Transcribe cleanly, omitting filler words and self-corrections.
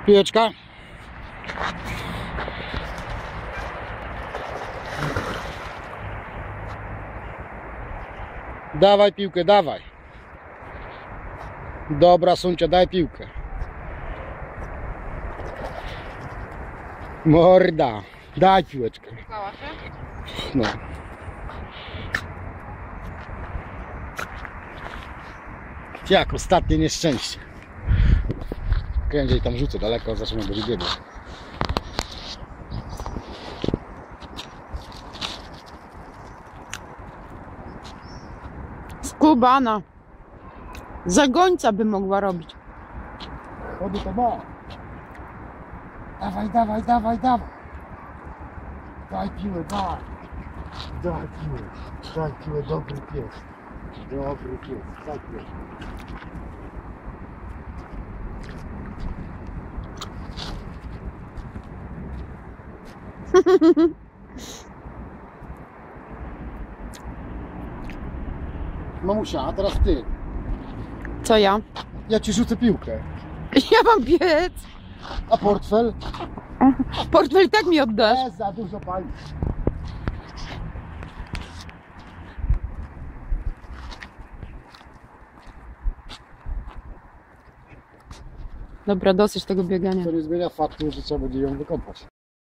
Piłeczka. Dawaj piłkę, dawaj. Dobra, Suncia, daj piłkę. Morda, daj piłeczkę. No. Jak ostatnie nieszczęście. Prędzej tam rzucę daleko, zaczynam będzie biegł. Skubana. Zagońca by mogła robić. Chody to ma. Dawaj, dawaj, dawaj, dawaj. Daj piłę, daj. Daj piłę. Daj piłę, dobry pies. Dobry pies, daj piłę. Mamusia, a teraz ty. Co ja? Ja ci rzucę piłkę. Ja mam biec. A portfel? Portfel tak mi oddasz. Nie, za dużo pani. Dobra, dosyć tego biegania. To nie zmienia faktu, że trzeba będzie ją wykąpać.